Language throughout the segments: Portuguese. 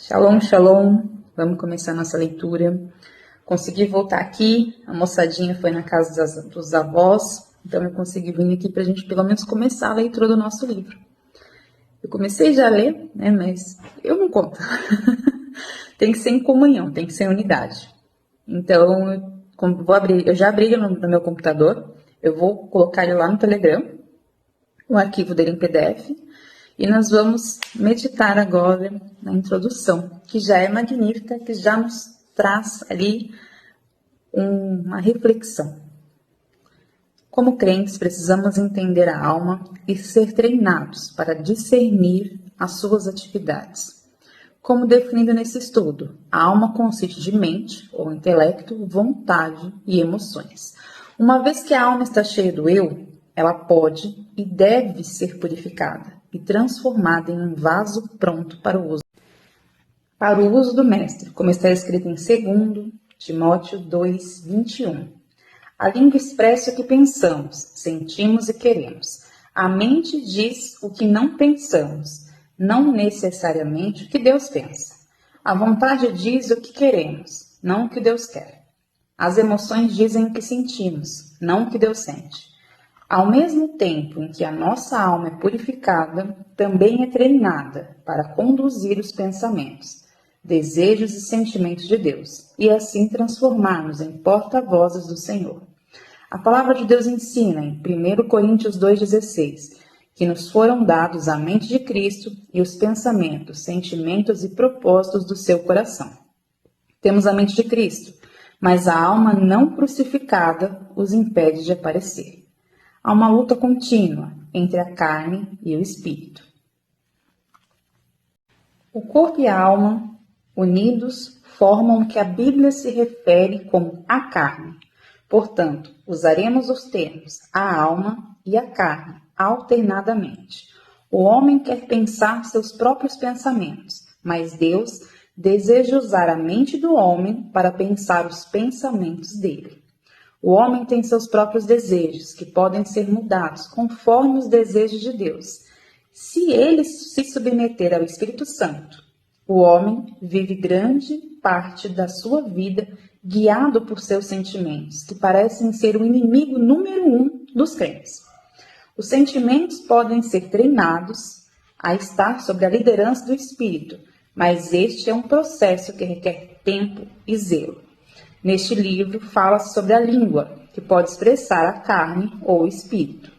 Shalom, shalom. Vamos começar nossa leitura. Consegui voltar aqui, a moçadinha foi na casa dos avós, então eu consegui vir aqui para a gente pelo menos começar a leitura do nosso livro. Eu comecei já a ler, né, mas eu não conto. Tem que ser em comunhão, tem que ser em unidade. Então, eu já abri no meu computador, eu vou colocar ele lá no Telegram, o arquivo dele em PDF, e nós vamos meditar agora na introdução, que já é magnífica, que já nos traz ali uma reflexão. Como crentes, precisamos entender a alma e ser treinados para discernir as suas atividades. Como definido nesse estudo, a alma consiste de mente, ou intelecto, vontade e emoções. Uma vez que a alma está cheia do eu, ela pode e deve ser purificada e transformada em um vaso pronto para o uso do Mestre, como está escrito em 2 Timóteo 2, 21. A língua expressa o que pensamos, sentimos e queremos. A mente diz o que não pensamos, não necessariamente o que Deus pensa. A vontade diz o que queremos, não o que Deus quer. As emoções dizem o que sentimos, não o que Deus sente. Ao mesmo tempo em que a nossa alma é purificada, também é treinada para conduzir os pensamentos, desejos e sentimentos de Deus, e assim transformar-nos em porta-vozes do Senhor. A palavra de Deus ensina em 1 Coríntios 2,16, que nos foram dados a mente de Cristo e os pensamentos, sentimentos e propósitos do seu coração. Temos a mente de Cristo, mas a alma não crucificada os impede de aparecer. Há uma luta contínua entre a carne e o espírito. O corpo e a alma, unidos, formam o que a Bíblia se refere como a carne. Portanto, usaremos os termos a alma e a carne alternadamente. O homem quer pensar seus próprios pensamentos, mas Deus deseja usar a mente do homem para pensar os pensamentos dele. O homem tem seus próprios desejos, que podem ser mudados conforme os desejos de Deus. Se ele se submeter ao Espírito Santo, o homem vive grande parte da sua vida guiado por seus sentimentos, que parecem ser o inimigo número 1 dos crentes. Os sentimentos podem ser treinados a estar sob a liderança do Espírito, mas este é um processo que requer tempo e zelo. Neste livro, fala-se sobre a língua, que pode expressar a carne ou o espírito.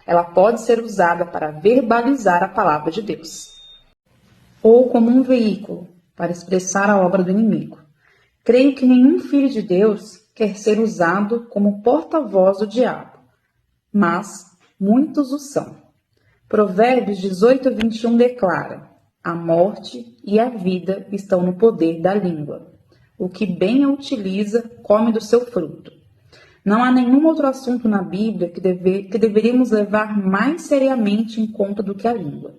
Ela pode ser usada para verbalizar a palavra de Deus, ou como um veículo para expressar a obra do inimigo. Creio que nenhum filho de Deus quer ser usado como porta-voz do diabo, mas muitos o são. Provérbios 18, 21 declara: a morte e a vida estão no poder da língua. O que bem a utiliza, come do seu fruto. Não há nenhum outro assunto na Bíblia que deveríamos levar mais seriamente em conta do que a língua.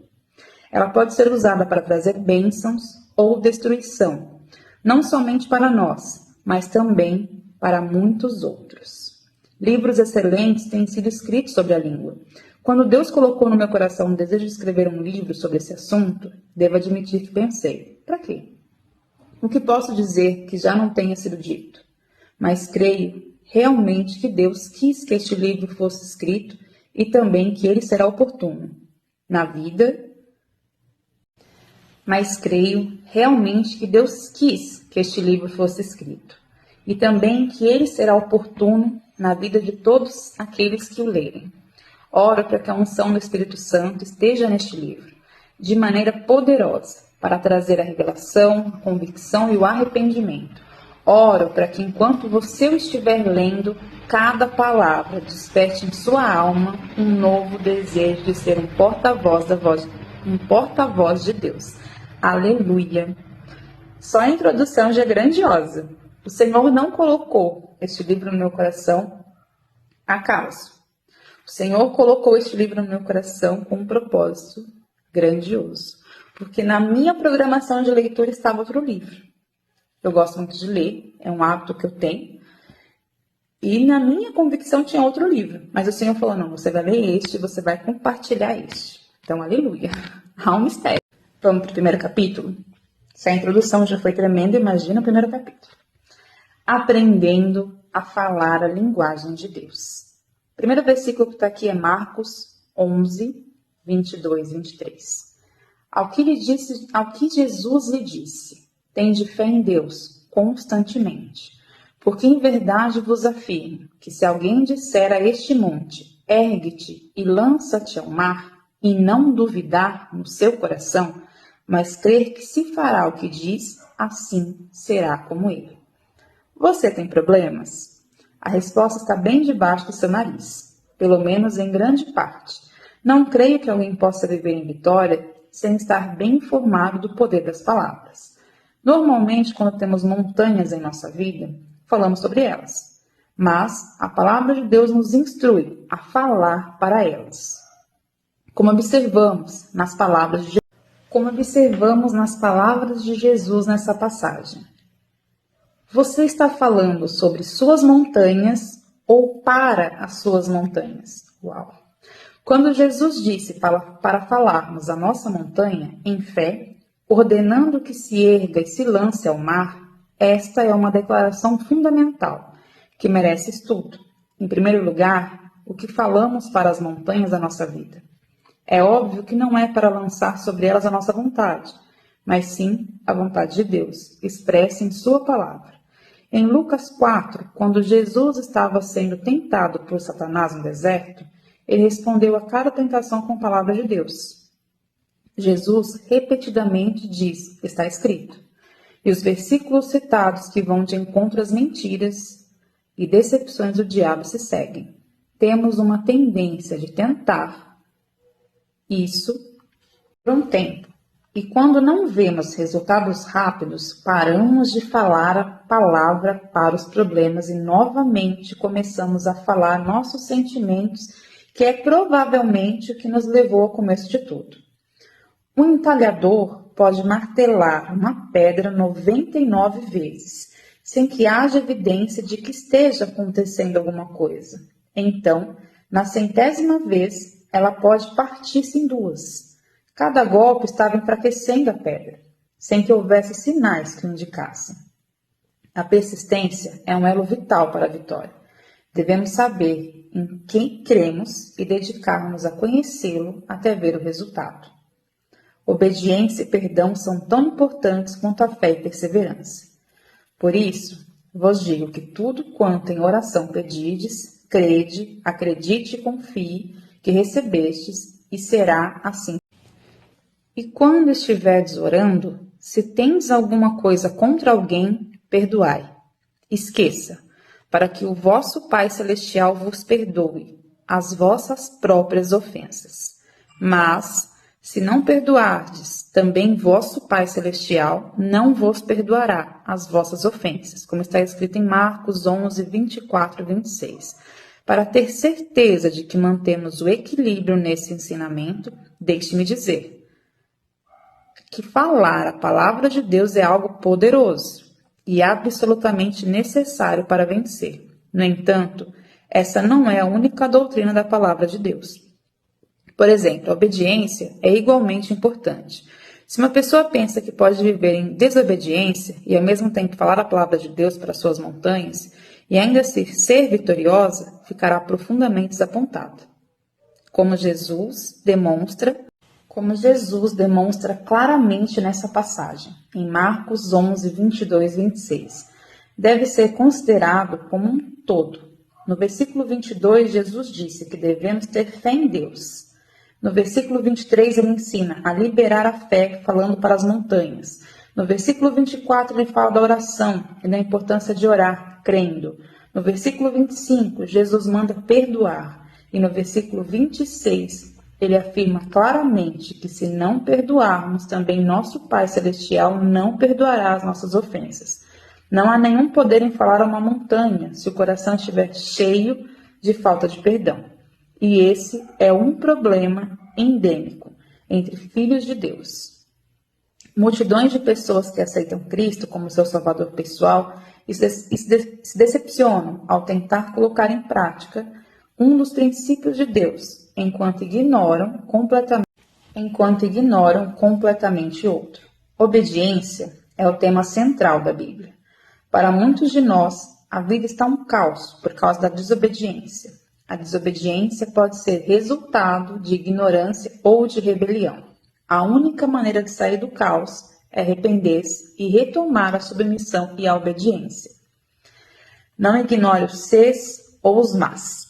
Ela pode ser usada para trazer bênçãos ou destruição, não somente para nós, mas também para muitos outros. Livros excelentes têm sido escritos sobre a língua. Quando Deus colocou no meu coração o desejo de escrever um livro sobre esse assunto, devo admitir que pensei, para quê? O que posso dizer que já não tenha sido dito? Mas creio realmente que Deus quis que este livro fosse escrito e também que ele será oportuno na vida. Mas creio realmente que Deus quis que este livro fosse escrito e também que ele será oportuno na vida de todos aqueles que o lerem. Oro para que a unção do Espírito Santo esteja neste livro, de maneira poderosa, para trazer a revelação, a convicção e o arrependimento. Oro para que enquanto você o estiver lendo, cada palavra desperte em sua alma um novo desejo de ser um porta-voz de Deus. Aleluia! Só a introdução já é grandiosa. O Senhor não colocou este livro no meu coração acaso. O Senhor colocou este livro no meu coração com um propósito grandioso. Porque na minha programação de leitura estava outro livro. Eu gosto muito de ler, é um hábito que eu tenho. E na minha convicção tinha outro livro. Mas o Senhor falou, não, você vai ler este, você vai compartilhar este. Então, aleluia. Há um mistério. Vamos para o primeiro capítulo? Se a introdução já foi tremenda, imagina o primeiro capítulo. Aprendendo a falar a linguagem de Deus. O primeiro versículo que está aqui é Marcos 11, 22, 23. Ao que Jesus lhe disse, tende fé em Deus constantemente, porque em verdade vos afirmo que se alguém disser a este monte, ergue-te e lança-te ao mar, e não duvidar no seu coração, mas crer que se fará o que diz, assim será como ele. Você tem problemas? A resposta está bem debaixo do seu nariz, pelo menos em grande parte. Não creio que alguém possa viver em vitória sem estar bem informado do poder das palavras. Normalmente, quando temos montanhas em nossa vida, falamos sobre elas, mas a palavra de Deus nos instrui a falar para elas. Como observamos nas palavras de Jesus nessa passagem. Você está falando sobre suas montanhas ou para as suas montanhas? Uau! Quando Jesus disse para falarmos a nossa montanha em fé, ordenando que se erga e se lance ao mar, esta é uma declaração fundamental, que merece estudo. Em primeiro lugar, o que falamos para as montanhas da nossa vida. É óbvio que não é para lançar sobre elas a nossa vontade, mas sim a vontade de Deus, expressa em sua palavra. Em Lucas 4, quando Jesus estava sendo tentado por Satanás no deserto, ele respondeu a cada tentação com a palavra de Deus. Jesus repetidamente diz, está escrito. E os versículos citados que vão de encontro às mentiras e decepções do diabo se seguem. Temos uma tendência de tentar isso por um tempo. E quando não vemos resultados rápidos, paramos de falar a palavra para os problemas e novamente começamos a falar nossos sentimentos, que é provavelmente o que nos levou ao começo de tudo. Um entalhador pode martelar uma pedra 99 vezes, sem que haja evidência de que esteja acontecendo alguma coisa. Então, na 100ª vez, ela pode partir-se em duas. Cada golpe estava enfraquecendo a pedra, sem que houvesse sinais que o indicassem. A persistência é um elo vital para a vitória. Devemos saber em quem cremos e dedicar-nos a conhecê-lo até ver o resultado. Obediência e perdão são tão importantes quanto a fé e perseverança. Por isso, vos digo que tudo quanto em oração pedides, crede, acredite e confie que recebestes, e será assim. E quando estiverdes orando, se tendes alguma coisa contra alguém, perdoai. Esqueça, para que o vosso Pai Celestial vos perdoe as vossas próprias ofensas. Mas, se não perdoardes, também vosso Pai Celestial não vos perdoará as vossas ofensas, como está escrito em Marcos 11, 24 e 26. Para ter certeza de que mantemos o equilíbrio nesse ensinamento, deixe-me dizer que falar a palavra de Deus é algo poderoso e absolutamente necessário para vencer. No entanto, essa não é a única doutrina da palavra de Deus. Por exemplo, a obediência é igualmente importante. Se uma pessoa pensa que pode viver em desobediência e ao mesmo tempo falar a palavra de Deus para suas montanhas e ainda assim ser vitoriosa, ficará profundamente desapontada. Como Jesus demonstra claramente nessa passagem, em Marcos 11, 22 e 26. Deve ser considerado como um todo. No versículo 22, Jesus disse que devemos ter fé em Deus. No versículo 23, ele ensina a liberar a fé falando para as montanhas. No versículo 24, ele fala da oração e da importância de orar, crendo. No versículo 25, Jesus manda perdoar. E no versículo 26, ele afirma claramente que se não perdoarmos, também nosso Pai Celestial não perdoará as nossas ofensas. Não há nenhum poder em falar a uma montanha se o coração estiver cheio de falta de perdão. E esse é um problema endêmico entre filhos de Deus. Multidões de pessoas que aceitam Cristo como seu Salvador pessoal e se decepcionam ao tentar colocar em prática um dos princípios de Deus, enquanto ignoram completamente outro. Obediência é o tema central da Bíblia. Para muitos de nós, a vida está um caos por causa da desobediência. A desobediência pode ser resultado de ignorância ou de rebelião. A única maneira de sair do caos é arrepender-se e retomar a submissão e a obediência. Não ignore os ses ou os mas.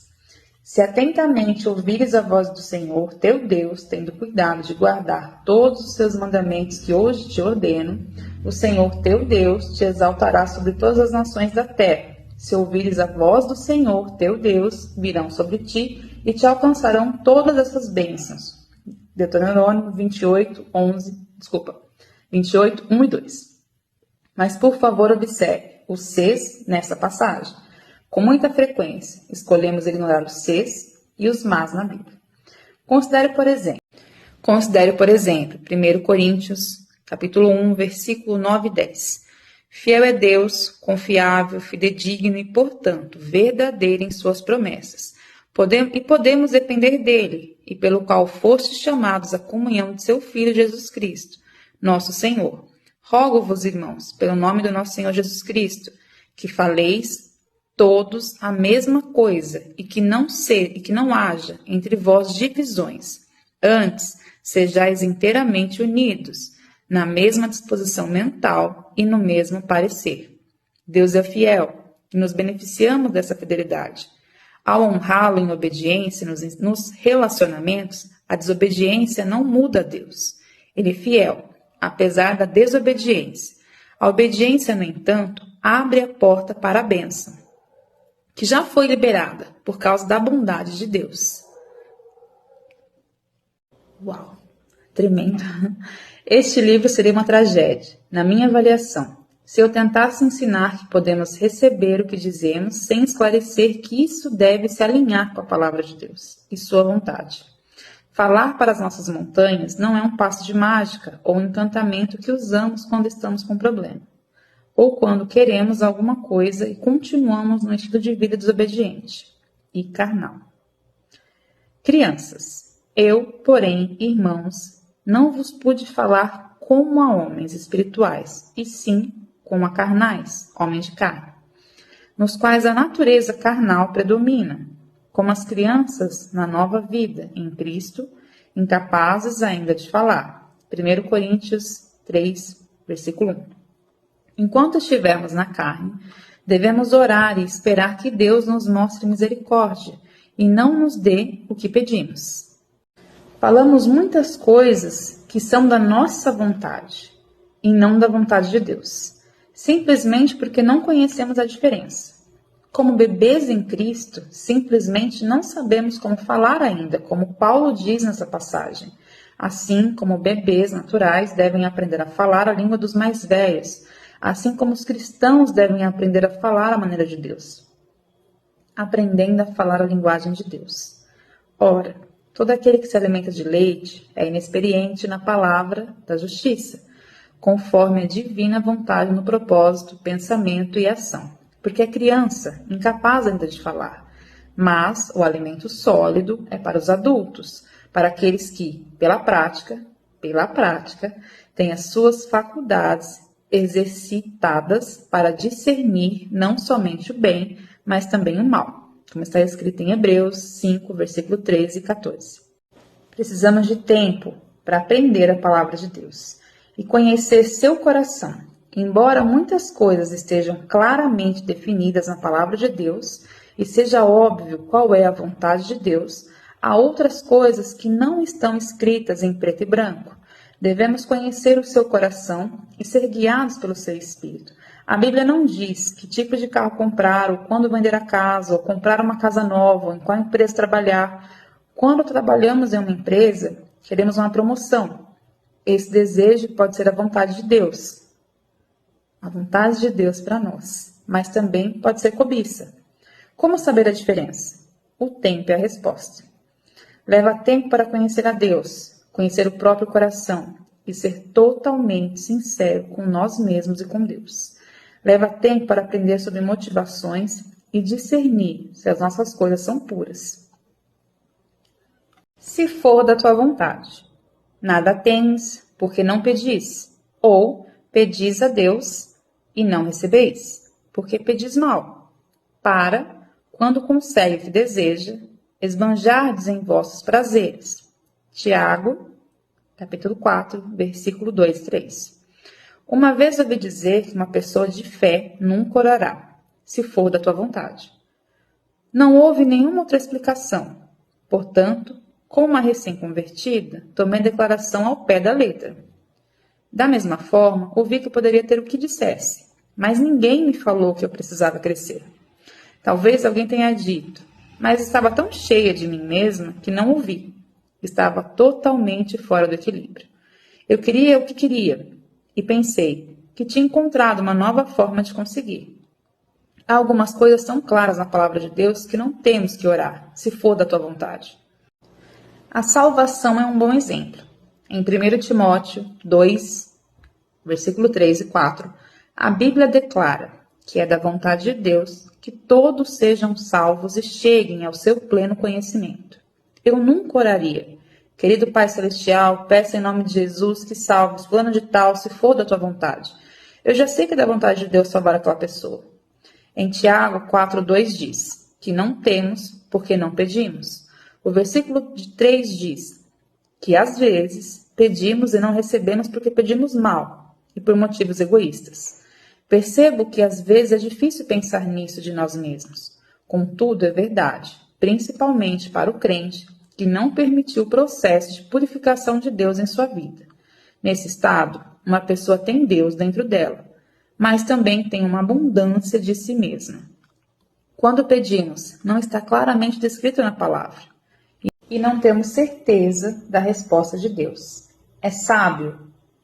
Se atentamente ouvires a voz do Senhor, teu Deus, tendo cuidado de guardar todos os seus mandamentos que hoje te ordeno, o Senhor teu Deus te exaltará sobre todas as nações da terra. Se ouvires a voz do Senhor teu Deus, virão sobre ti e te alcançarão todas essas bênçãos. Deuteronômio 28, 1 e 2. Mas por favor observe os ses nessa passagem. Com muita frequência, escolhemos ignorar os ses e os mas na Bíblia. Considere, por exemplo, 1 Coríntios, capítulo 1, versículo 9 e 10. Fiel é Deus, confiável, fidedigno e, portanto, verdadeiro em suas promessas. Podemos depender dele, e pelo qual fostes chamados à comunhão de seu Filho Jesus Cristo, nosso Senhor. Rogo-vos, irmãos, pelo nome do nosso Senhor Jesus Cristo, que faleis todos a mesma coisa e que não haja entre vós divisões. Antes, sejais inteiramente unidos, na mesma disposição mental e no mesmo parecer. Deus é fiel e nos beneficiamos dessa fidelidade. Ao honrá-lo em obediência nos relacionamentos, a desobediência não muda a Deus. Ele é fiel, apesar da desobediência. A obediência, no entanto, abre a porta para a bênção, que já foi liberada por causa da bondade de Deus. Uau, tremendo. Este livro seria uma tragédia, na minha avaliação, se eu tentasse ensinar que podemos receber o que dizemos sem esclarecer que isso deve se alinhar com a palavra de Deus e sua vontade. Falar para as nossas montanhas não é um passo de mágica ou um encantamento que usamos quando estamos com problema, ou quando queremos alguma coisa e continuamos no estilo de vida desobediente e carnal. Crianças, eu, porém, irmãos, não vos pude falar como a homens espirituais, e sim como a carnais, homens de carne, nos quais a natureza carnal predomina, como as crianças na nova vida, em Cristo, incapazes ainda de falar. 1 Coríntios 3, versículo 1. Enquanto estivermos na carne, devemos orar e esperar que Deus nos mostre misericórdia e não nos dê o que pedimos. Falamos muitas coisas que são da nossa vontade e não da vontade de Deus, simplesmente porque não conhecemos a diferença. Como bebês em Cristo, simplesmente não sabemos como falar ainda, como Paulo diz nessa passagem. Assim como bebês naturais devem aprender a falar a língua dos mais velhos, assim como os cristãos devem aprender a falar a maneira de Deus, aprendendo a falar a linguagem de Deus. Ora, todo aquele que se alimenta de leite é inexperiente na palavra da justiça, conforme a divina vontade no propósito, pensamento e ação, porque é criança, incapaz ainda de falar. Mas o alimento sólido é para os adultos, para aqueles que, pela prática, têm as suas faculdades exercitadas para discernir não somente o bem, mas também o mal, como está escrito em Hebreus 5, versículo 13 e 14. Precisamos de tempo para aprender a palavra de Deus e conhecer seu coração. Embora muitas coisas estejam claramente definidas na palavra de Deus e seja óbvio qual é a vontade de Deus, há outras coisas que não estão escritas em preto e branco. Devemos conhecer o seu coração e ser guiados pelo seu espírito. A Bíblia não diz que tipo de carro comprar, ou quando vender a casa, ou comprar uma casa nova, ou em qual empresa trabalhar. Quando trabalhamos em uma empresa, queremos uma promoção. Esse desejo pode ser a vontade de Deus. A vontade de Deus para nós. Mas também pode ser cobiça. Como saber a diferença? O tempo é a resposta. Leva tempo para conhecer a Deus, conhecer o próprio coração e ser totalmente sincero com nós mesmos e com Deus. Leva tempo para aprender sobre motivações e discernir se as nossas coisas são puras. Se for da tua vontade, nada tens, porque não pedis. Ou pedis a Deus e não recebeis, porque pedis mal, para, quando consegue o que deseja, esbanjardes em vossos prazeres. Tiago, capítulo 4, versículo 2 e 3. Uma vez ouvi dizer que uma pessoa de fé nunca orará, se for da tua vontade. Não houve nenhuma outra explicação. Portanto, como uma recém-convertida, tomei a declaração ao pé da letra. Da mesma forma, ouvi que eu poderia ter o que dissesse, mas ninguém me falou que eu precisava crescer. Talvez alguém tenha dito, mas estava tão cheia de mim mesma que não ouvi. Estava totalmente fora do equilíbrio. Eu queria o que queria e pensei que tinha encontrado uma nova forma de conseguir. Há algumas coisas tão claras na palavra de Deus que não temos que orar, se for da tua vontade. A salvação é um bom exemplo. Em 1 Timóteo 2, versículo 3 e 4, a Bíblia declara que é da vontade de Deus que todos sejam salvos e cheguem ao seu pleno conhecimento. Eu nunca oraria: querido Pai Celestial, peço em nome de Jesus que salves fulano de tal, se for da tua vontade. Eu já sei que é da vontade de Deus salvar aquela pessoa. Em Tiago 4,2 diz que não temos porque não pedimos. O versículo 3 diz que às vezes pedimos e não recebemos porque pedimos mal e por motivos egoístas. Percebo que às vezes é difícil pensar nisso de nós mesmos. Contudo, é verdade, principalmente para o crente que não permitiu o processo de purificação de Deus em sua vida. Nesse estado, uma pessoa tem Deus dentro dela, mas também tem uma abundância de si mesma. Quando pedimos, não está claramente descrito na palavra, e não temos certeza da resposta de Deus. É sábio?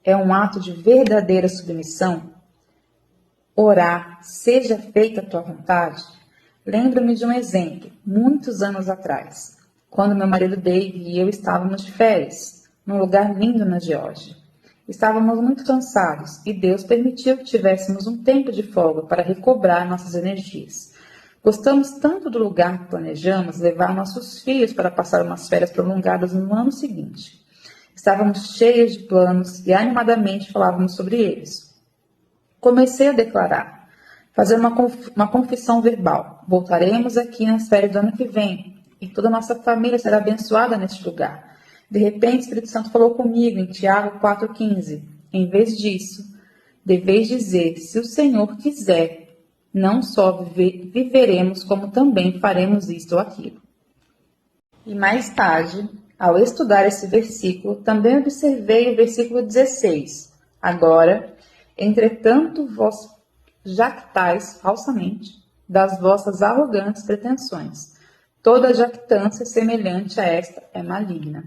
É um ato de verdadeira submissão? Orar, seja feita a tua vontade? Lembro-me de um exemplo, muitos anos atrás, quando meu marido Dave e eu estávamos de férias, num lugar lindo na Geórgia. Estávamos muito cansados e Deus permitiu que tivéssemos um tempo de folga para recobrar nossas energias. Gostamos tanto do lugar que planejamos levar nossos filhos para passar umas férias prolongadas no ano seguinte. Estávamos cheios de planos e animadamente falávamos sobre eles. Comecei a declarar, fazer uma confissão verbal. Voltaremos aqui nas férias do ano que vem e toda a nossa família será abençoada neste lugar. De repente, o Espírito Santo falou comigo em Tiago 4,15. Em vez disso, deveis dizer, se o Senhor quiser, não só viveremos, como também faremos isto ou aquilo. E mais tarde, ao estudar esse versículo, também observei o versículo 16. Agora, entretanto, vós jactais falsamente das vossas arrogantes pretensões. Toda jactância semelhante a esta é maligna.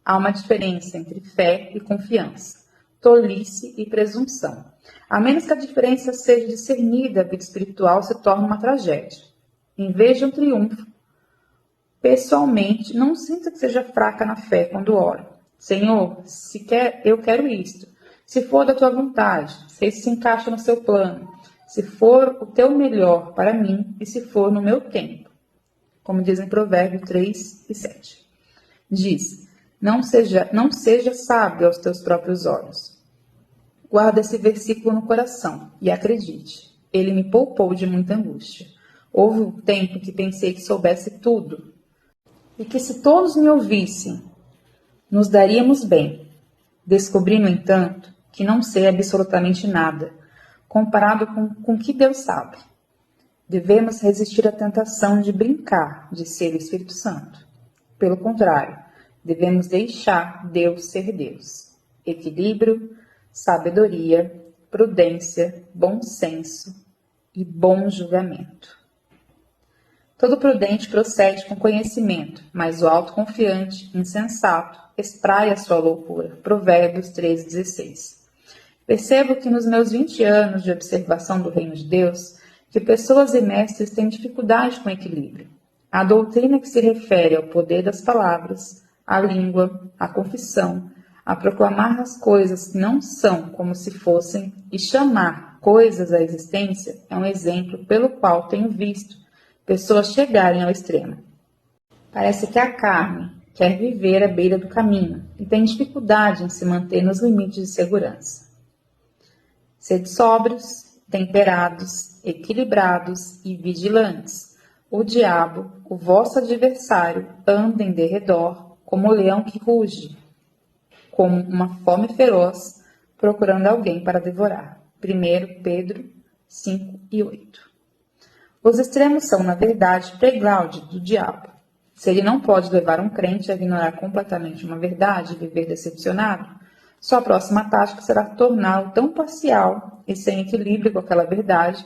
Há uma diferença entre fé e confiança, tolice e presunção. A menos que a diferença seja discernida, a vida espiritual se torna uma tragédia. Em vez de um triunfo, pessoalmente, não sinta que seja fraca na fé quando oro. Senhor, eu quero isto. Se for da tua vontade, se isso se encaixa no seu plano, se for o teu melhor para mim e se for no meu tempo. Como diz em Provérbios 3 e 7. Diz: não seja sábio aos teus próprios olhos. Guarda esse versículo no coração e acredite, ele me poupou de muita angústia. Houve um tempo que pensei que soubesse tudo e que se todos me ouvissem, nos daríamos bem. Descobri, no entanto, que não sei absolutamente nada, comparado com o que Deus sabe. Devemos resistir à tentação de brincar de ser o Espírito Santo. Pelo contrário, devemos deixar Deus ser Deus. Equilíbrio, sabedoria, prudência, bom senso e bom julgamento. Todo prudente procede com conhecimento, mas o autoconfiante, insensato, espraia sua loucura. Provérbios 13:16. Percebo que nos meus 20 anos de observação do reino de Deus, que pessoas e mestres têm dificuldade com equilíbrio. A doutrina que se refere ao poder das palavras, à língua, à confissão, a proclamar as coisas que não são como se fossem e chamar coisas à existência é um exemplo pelo qual tenho visto pessoas chegarem ao extremo. Parece que a carne quer viver à beira do caminho e tem dificuldade em se manter nos limites de segurança. Sede sóbrios, temperados, equilibrados e vigilantes. O diabo, o vosso adversário, anda em derredor, como o leão que ruge, como uma fome feroz, procurando alguém para devorar. 1 Pedro 5 e 8. Os extremos são, na verdade, playground do diabo. Se ele não pode levar um crente a ignorar completamente uma verdade e viver decepcionado, sua próxima tática será torná-lo tão parcial e sem equilíbrio com aquela verdade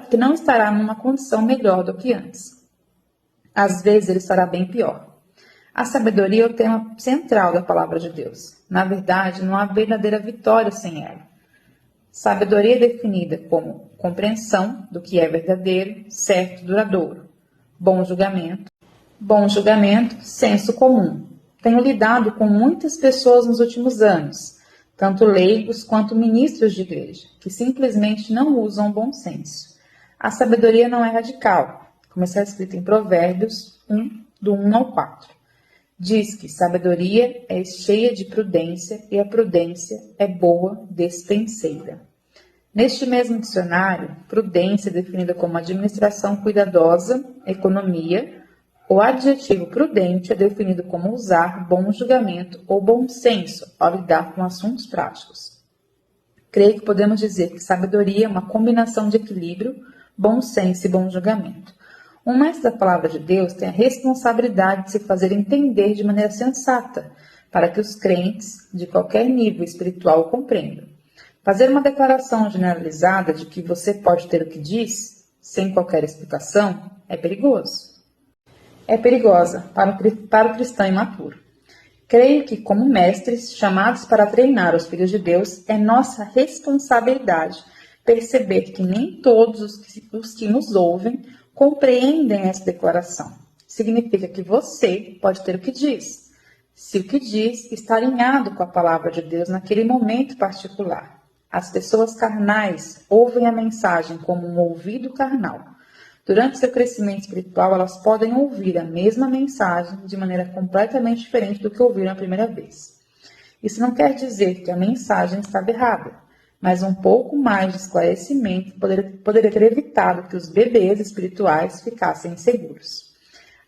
que não estará numa condição melhor do que antes. Às vezes ele estará bem pior. A sabedoria é o tema central da palavra de Deus. Na verdade, não há verdadeira vitória sem ela. Sabedoria é definida como compreensão do que é verdadeiro, certo e duradouro. Bom julgamento, senso comum. Tenho lidado com muitas pessoas nos últimos anos, tanto leigos quanto ministros de igreja, que simplesmente não usam o bom senso. A sabedoria não é radical, como está escrito em Provérbios 1, do 1 ao 4. Diz que sabedoria é cheia de prudência e a prudência é boa despenseira. Neste mesmo dicionário, prudência é definida como administração cuidadosa, economia. O adjetivo prudente é definido como usar bom julgamento ou bom senso ao lidar com assuntos práticos. Creio que podemos dizer que sabedoria é uma combinação de equilíbrio, bom senso e bom julgamento. Um mestre da palavra de Deus tem a responsabilidade de se fazer entender de maneira sensata, para que os crentes, de qualquer nível espiritual, o compreendam. Fazer uma declaração generalizada de que você pode ter o que diz, sem qualquer explicação, é perigoso. É perigosa para o cristão imaturo. Creio que, como mestres chamados para treinar os filhos de Deus, é nossa responsabilidade perceber que nem todos os que nos ouvem compreendem essa declaração. Significa que você pode ter o que diz, se o que diz está alinhado com a palavra de Deus naquele momento particular. As pessoas carnais ouvem a mensagem como um ouvido carnal. Durante seu crescimento espiritual, elas podem ouvir a mesma mensagem de maneira completamente diferente do que ouviram a primeira vez. Isso não quer dizer que a mensagem estava errada, mas um pouco mais de esclarecimento poderia ter evitado que os bebês espirituais ficassem inseguros.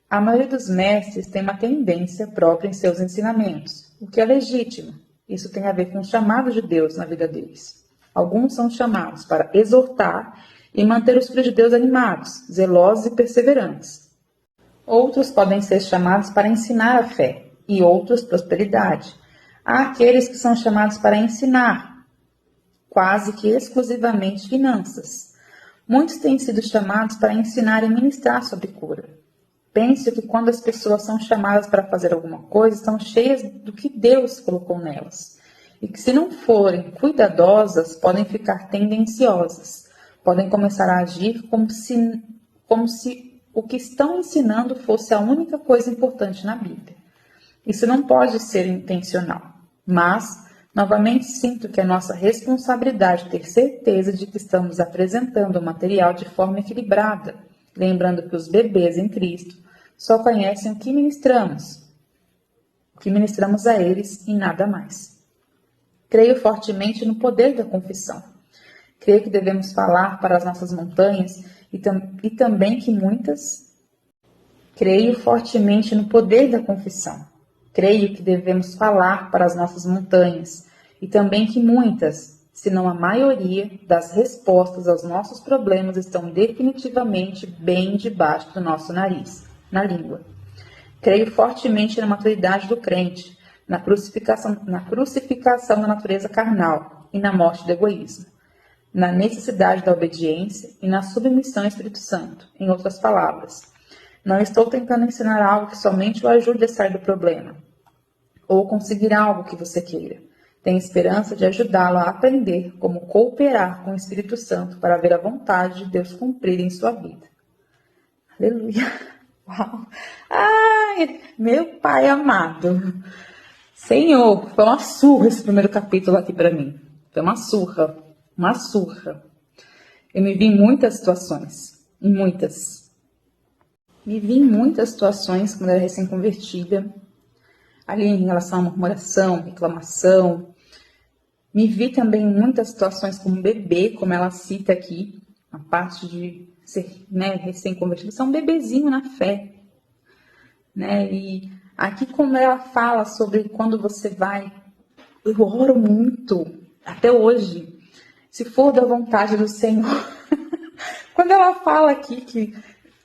A maioria dos mestres tem uma tendência própria em seus ensinamentos, o que é legítimo. Isso tem a ver com o chamado de Deus na vida deles. Alguns são chamados para exortar e manter os filhos de Deus animados, zelosos e perseverantes. Outros podem ser chamados para ensinar a fé, e outros prosperidade. Há aqueles que são chamados para ensinar, quase que exclusivamente finanças. Muitos têm sido chamados para ensinar e ministrar sobre cura. Penso que quando as pessoas são chamadas para fazer alguma coisa, estão cheias do que Deus colocou nelas. E que se não forem cuidadosas, podem ficar tendenciosas. Podem começar a agir como se o que estão ensinando fosse a única coisa importante na Bíblia. Isso não pode ser intencional, mas, novamente, sinto que é nossa responsabilidade ter certeza de que estamos apresentando o material de forma equilibrada, lembrando que os bebês em Cristo só conhecem o que ministramos a eles e nada mais. Creio fortemente no poder da confissão. Creio que devemos falar para as nossas montanhas e também que muitas... Creio fortemente no poder da confissão. Creio que devemos falar para as nossas montanhas e também que muitas, se não a maioria, das respostas aos nossos problemas estão definitivamente bem debaixo do nosso nariz, na língua. Creio fortemente na maturidade do crente, na crucificação da natureza carnal e na morte do egoísmo, na necessidade da obediência e na submissão ao Espírito Santo. Em outras palavras, não estou tentando ensinar algo que somente o ajude a sair do problema, ou conseguir algo que você queira. Tenho esperança de ajudá-lo a aprender como cooperar com o Espírito Santo para ver a vontade de Deus cumprir em sua vida. Aleluia! Uau! Ai, meu Pai amado! Senhor, foi uma surra esse primeiro capítulo aqui para mim. Foi uma surra. Uma surra. Eu me vi em muitas situações. Me vi em muitas situações quando era recém-convertida. Ali em relação à murmuração, reclamação. Me vi também em muitas situações como bebê, como ela cita aqui, a parte de ser, né, recém-convertido, você é um bebezinho na fé, né? E aqui como ela fala sobre quando você vai, eu oro muito, até hoje, se for da vontade do Senhor. Quando ela fala aqui que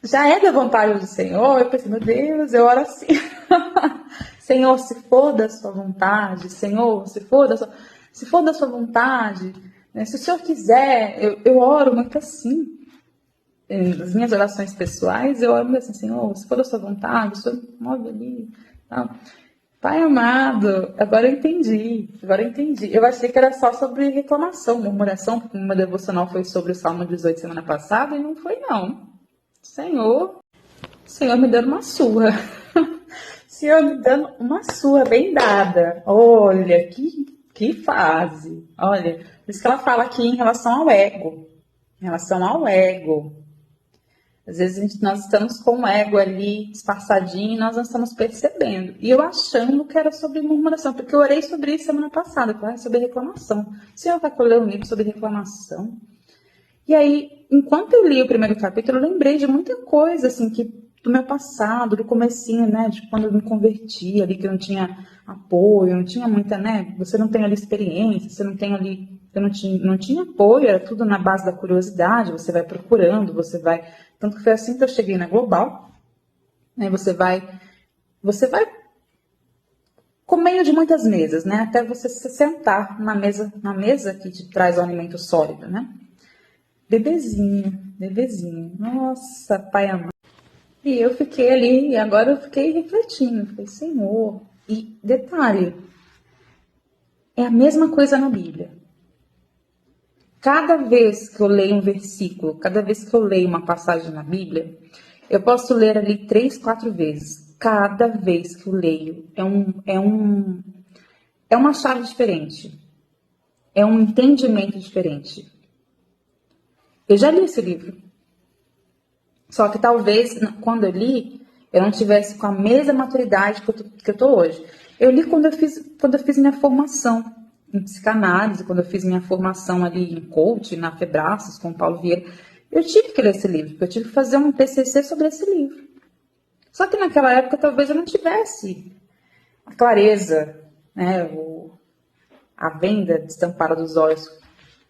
já é da vontade do Senhor, eu pensei, meu Deus, eu oro assim. Senhor, se for da sua vontade, Senhor, se for da sua vontade, né? Se o Senhor quiser, eu oro muito assim. Nas minhas orações pessoais, eu oro muito assim, Senhor, se for da sua vontade, o Senhor move ali. Tá? Pai amado, agora eu entendi. Eu achei que era só sobre reclamação, murmuração, porque uma devocional foi sobre o Salmo 18 semana passada, e não foi não. Senhor me dando uma surra. Senhor me dando uma surra bem dada. Olha, que fase. Olha, por isso que ela fala aqui em relação ao ego. Em relação ao ego. Às vezes nós estamos com o ego ali disfarçadinho e nós não estamos percebendo. E eu achando que era sobre murmuração, porque eu orei sobre isso semana passada, sobre reclamação. O Senhor vai colher um livro sobre reclamação. E aí, enquanto eu li o primeiro capítulo, eu lembrei de muita coisa, assim, que do meu passado, do comecinho, né, de quando eu me converti ali, que eu não tinha apoio, não tinha muita, né, você não tem ali experiência, você não tem ali, eu não tinha apoio, era tudo na base da curiosidade, você vai procurando, tanto que foi assim que eu cheguei na Global, né, você vai comendo de muitas mesas, né, até você se sentar na mesa que te traz o alimento sólido, né. Bebezinho. Nossa, pai amado. E eu fiquei ali, e agora eu fiquei refletindo. Falei, Senhor. E detalhe, é a mesma coisa na Bíblia. Cada vez que eu leio um versículo, cada vez que eu leio uma passagem na Bíblia, eu posso ler ali 3, 4 vezes. Cada vez que eu leio, é uma chave diferente. É um entendimento diferente. Eu já li esse livro. Só que talvez, quando eu li, eu não tivesse com a mesma maturidade que eu tô hoje. Eu li quando eu fiz minha formação em psicanálise, quando eu fiz minha formação ali em coach, na Febraços, com o Paulo Vieira. Eu tive que ler esse livro, porque eu tive que fazer um TCC sobre esse livro. Só que naquela época talvez eu não tivesse a clareza, né, a venda destampada dos olhos,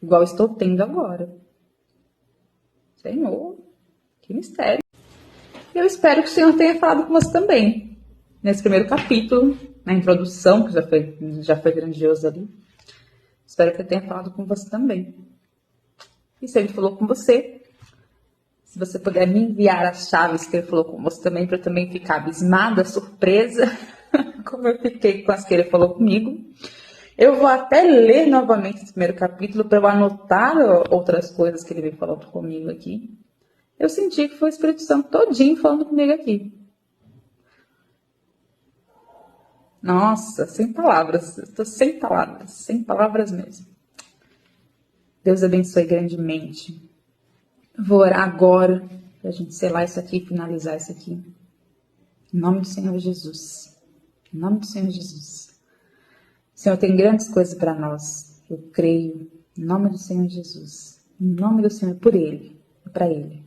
igual estou tendo agora. Senhor, que mistério. E eu espero que o Senhor tenha falado com você também, nesse primeiro capítulo, na introdução, que já foi grandioso ali. Espero que ele tenha falado com você também. E se ele falou com você, se você puder me enviar as chaves que ele falou com você também, para eu também ficar abismada, surpresa, como eu fiquei com as que ele falou comigo. Eu vou até ler novamente esse primeiro capítulo para eu anotar outras coisas que ele veio falando comigo aqui. Eu senti que foi o Espírito Santo todinho falando comigo aqui. Nossa, sem palavras. Estou sem palavras mesmo. Deus abençoe grandemente. Vou orar agora para a gente selar isso aqui e finalizar isso aqui. Em nome do Senhor Jesus. Em nome do Senhor Jesus. O Senhor tem grandes coisas para nós. Eu creio. Em nome do Senhor Jesus. Em nome do Senhor, por Ele e para Ele.